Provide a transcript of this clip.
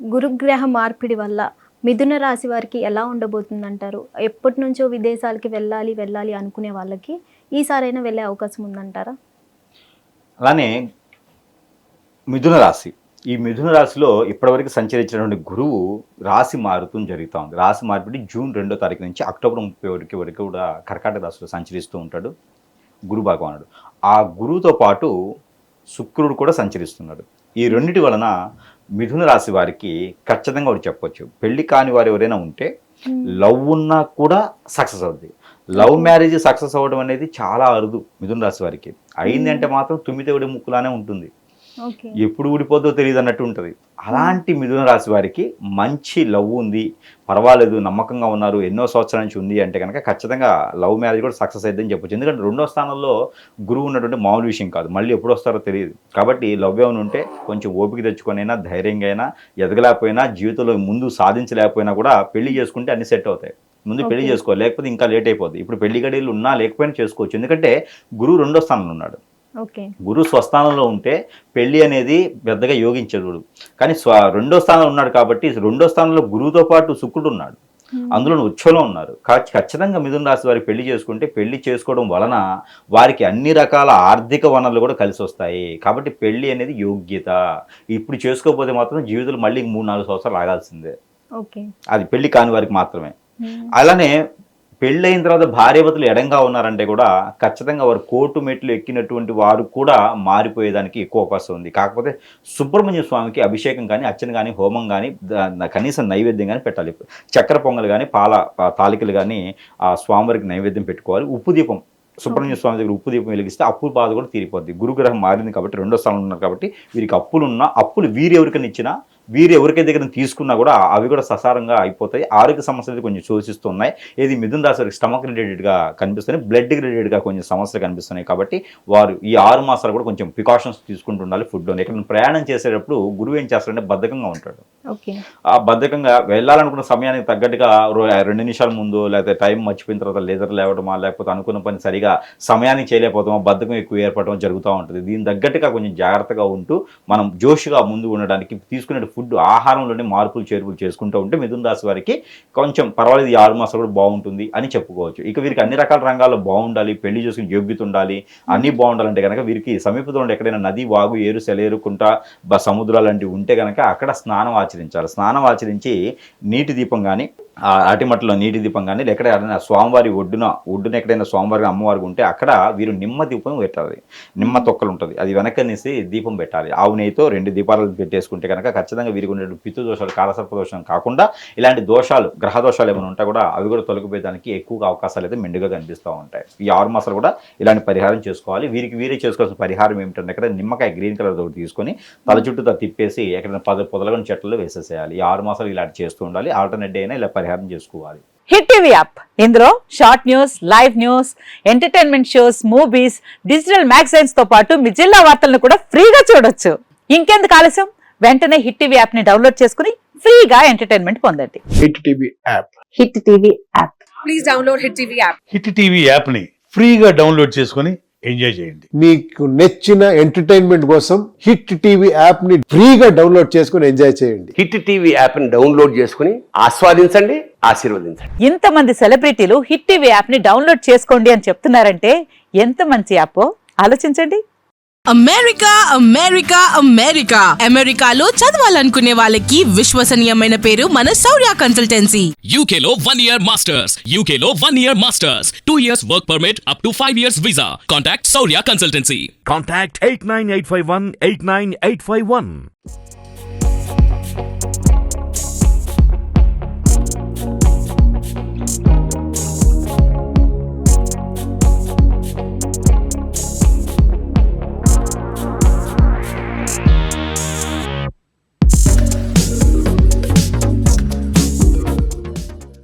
గురుగ్రహ మార్పిడి వల్ల మిథున రాశి వారికి ఎలా ఉండబోతుందంటారు? ఎప్పటి నుంచో విదేశాలకి వెళ్ళాలి అనుకునే వాళ్ళకి ఈసారైనా వెళ్ళే అవకాశం ఉందంటారా? అలానే మిథున రాశి, ఈ మిథున రాశిలో ఇప్పటివరకు సంచరించినటువంటి గురువు రాశి మారుతూ జరుగుతూ ఉంది. రాశి మార్పిడి జూన్ 2వ తారీఖు నుంచి అక్టోబర్ 30 వరకు కూడా కర్కాటక రాశిలో సంచరిస్తూ ఉంటాడు గురు భగవానుడు. ఆ గురువుతో పాటు శుక్రుడు కూడా సంచరిస్తున్నాడు. ఈ రెండిటి వలన మిథున రాశి వారికి ఖచ్చితంగా ఒకటి చెప్పొచ్చు, పెళ్లి కాని వారు ఎవరైనా ఉంటే లవ్ ఉన్నా కూడా సక్సెస్ అవుద్ది. లవ్ మ్యారేజ్ సక్సెస్ అవ్వడం అనేది చాలా అరుదు మిథున రాశి వారికి. అయింది అంటే మాత్రం తుమ్మితేవుడి ముక్కులానే ఉంటుంది, ఎప్పుడు ఊడిపోద్దో తెలియదు అన్నట్టు ఉంటుంది. అలాంటి మిథున రాశి వారికి మంచి లవ్ ఉంది, పర్వాలేదు, నమ్మకంగా ఉన్నారు, ఎన్నో సంవత్సరాల నుంచి ఉంది అంటే కనుక ఖచ్చితంగా లవ్ మ్యారేజ్ కూడా సక్సెస్ అయిద్దని చెప్పొచ్చు. ఎందుకంటే 2వ స్థానంలో గురువు ఉన్నటువంటి మామూలు విషయం కాదు, మళ్ళీ ఎప్పుడు వస్తారో తెలియదు. కాబట్టి లవ్ ఏమైనా ఉంటే కొంచెం ఓపిక తెచ్చుకొనైనా, ధైర్యంగా అయినా, ఎదగలేకపోయినా, జీవితంలో ముందు సాధించలేకపోయినా కూడా పెళ్లి చేసుకుంటే అన్ని సెట్ అవుతాయి. ముందు పెళ్లి చేసుకోవాలి, లేకపోతే ఇంకా లేట్ అయిపోద్ది. ఇప్పుడు పెళ్లి గడియలు ఉన్నా లేకపోయినా చేసుకోవచ్చు, ఎందుకంటే గురువు 2వ స్థానంలో ఉన్నాడు. గురు స్వస్థానంలో ఉంటే పెళ్లి అనేది పెద్దగా యోగించడు, కానీ 2వ స్థానంలో ఉన్నాడు కాబట్టి 2వ స్థానంలో గురువుతో పాటు శుక్రుడు ఉన్నాడు, అందులో ఉచ్చలో ఉన్నారు. ఖచ్చితంగా మిథున రాశి వారికి పెళ్లి చేసుకుంటే పెళ్లి చేసుకోవడం వలన వారికి అన్ని రకాల ఆర్థిక వనరులు కూడా కలిసి వస్తాయి. కాబట్టి పెళ్లి అనేది యోగ్యత. ఇప్పుడు చేసుకోకపోతే మాత్రం జీవితంలో మళ్ళీ 3-4 సంవత్సరాలు ఆగాల్సిందే. అది పెళ్లి కాని వారికి మాత్రమే. అలానే పెళ్ళైన తర్వాత భార్యాభర్తలు ఎడంగా ఉన్నారంటే కూడా ఖచ్చితంగా వారు కోర్టు మెట్లు ఎక్కినటువంటి వారు కూడా మారిపోయేదానికి ఎక్కువ అవకాశం ఉంది. కాకపోతే సుబ్రహ్మణ్య స్వామికి అభిషేకం కానీ, అర్చన కానీ, హోమం కానీ, కనీసం నైవేద్యం కానీ పెట్టాలి. చక్కెర పొంగలు కానీ, పాల తాలికలు కానీ ఆ స్వామివారికి నైవేద్యం పెట్టుకోవాలి. ఉప్పు దీపం, సుబ్రహ్మణ్య స్వామి దగ్గర ఉప్పు దీపం వెలిగిస్తే అప్పుల బాధ కూడా తీరిపోద్ది. గురుగ్రహం మారింది కాబట్టి 2వ స్థానంలో ఉన్నారు కాబట్టి వీరికి అప్పులున్నా, అప్పులు వీరు ఎవరికైనా ఇచ్చినా, వీరు ఎవరికై దగ్గర తీసుకున్నా కూడా అవి కూడా ససారంగా అయిపోతాయి. ఆరోగ్య సమస్యలు కొంచెం సూచిస్తున్నాయి. ఏది మిథున రాశి వారికి స్టమక్ రిలేటెడ్గా కనిపిస్తున్నాయి, బ్లడ్ రిలేటెడ్గా కొంచెం సమస్యలు కనిపిస్తున్నాయి. కాబట్టి వారు ఈ 6 మాసాలు కూడా కొంచెం ప్రికాషన్స్ తీసుకుంటూ ఉండాలి. ఫుడ్లో ఎక్కడ ప్రయాణం చేసేటప్పుడు గురువు ఏం చేస్తారంటే బద్ధకంగా ఉంటాడు. ఆ బద్ధకంగా వెళ్ళాలనుకున్న సమయానికి తగ్గట్టుగా 2 నిమిషాల ముందు, లేకపోతే టైం మర్చిపోయిన తర్వాత లేదర్ లేవడమా, లేకపోతే అనుకున్న పని సరిగా సమయానికి చేయలేకపోతామా, బద్ధకం ఎక్కువ ఏర్పడడం జరుగుతూ ఉంటుంది. దీని తగ్గట్టుగా కొంచెం జాగ్రత్తగా ఉంటూ మనం జోష్గా ముందు ఉండడానికి తీసుకునే ఫుడ్, ఆహారంలోనే మార్పులు చేర్పులు చేసుకుంటూ ఉంటే మిథున రాశి వారికి కొంచెం పర్వాలేదు, ఈ 6 మాసాలు కూడా బాగుంటుంది అని చెప్పుకోవచ్చు. ఇక వీరికి అన్ని రకాల రంగాల్లో బాగుండాలి, పెళ్లి చేసుకుని యోగ్యత ఉండాలి, అన్నీ బాగుండాలంటే కనుక వీరికి సమీపంలో ఎక్కడైనా నది, వాగు, ఏరు, సెలేరు, కుంట, సముద్రాలు లాంటివి ఉంటే కనుక అక్కడ స్నానం ఆచరించాలి. స్నానం ఆచరించి నీటి దీపం కానీ, అటిమట్లో నీటి దీపం కానీ, ఎక్కడైనా స్వామివారి ఒడ్డున ఎక్కడైనా స్వామివారి అమ్మవారికి ఉంటే అక్కడ వీరు నిమ్మ దీపం పెట్టాలి. నిమ్మ తొక్కలు ఉంటుంది, అది వెనకనేసి దీపం పెట్టాలి. ఆవు నెయ్యితో 2 దీపాలు పెట్టేసుకుంటే కనుక ఖచ్చితంగా వీరికి ఉండే పితృ దోషాలు, కాలసర్ప దోషం కాకుండా ఇలాంటి దోషాలు, గ్రహ దోషాలు ఏమైనా ఉంటా కూడా అవి కూడా తొలగిపోయేదానికి ఎక్కువగా అవకాశాలు అయితే మెండుగా కనిపిస్తూ ఉంటాయి. ఈ 6 మాసాలు కూడా ఇలాంటి పరిహారం చేసుకోవాలి. వీరే చేసుకోవాల్సిన పరిహారం ఏమిటంటే ఎక్కడ నిమ్మకాయ గ్రీన్ కలర్ తోటి తీసుకొని తల చుట్టూ తిప్పేసి ఎక్కడైనా పొదలగొని చెట్లలో వేసేసేయాలి. ఈ 6 మాసాలు ఇలాంటి చేస్తూ ఉండాలి. ఆల్టర్నేట్ డే అయినా ఇలా పరిహారం చేసుకోవాలి. హిట్ టీవీ యాప్, ఇందులో short news, live news, entertainment shows, movies, digital magazines తో పాటు మీ జిల్లా వార్తలను కూడా ఫ్రీగా చూడొచ్చు. ఇంకెందుకు ఆలస్యం, వెంటనే హిట్ టీవీ యాప్ ని డౌన్లోడ్ చేసుకుని ఫ్రీగా ఎంటర్టైన్మెంట్ పొందండి. Hit TV app, hit TV app, please download hit TV app. Hit TV app ని ఫ్రీగా డౌన్లోడ్ చేసుకుని ఎంజాయ్ చేయండి. మీకు నచ్చిన ఎంటర్టైన్మెంట్ కోసం హిట్ టీవీ యాప్ ని ఫ్రీగా డౌన్లోడ్ చేసుకుని ఎంజాయ్ చేయండి. హిట్ టీవీ యాప్ ని డౌన్లోడ్ చేసుకుని ఆస్వాదించండి, ఆశీర్వదించండి. ఇంతమంది సెలబ్రిటీలు హిట్ టీవీ యాప్ ని డౌన్లోడ్ చేసుకోండి అని చెప్తున్నారంటే ఎంత మంచి యాప్ ఆలోచించండి. అమెరికా అమెరికాలో చదవాలనుకునే వాళ్ళకి విశ్వసనీయమైన పేరు మన శౌర్య కన్సల్టెన్సీ. UK లో 1 year masters, UK లో 1 year masters, 2 years work permit up to 5 years visa. Contact Saurya Consultancy. Contact 89851 89851.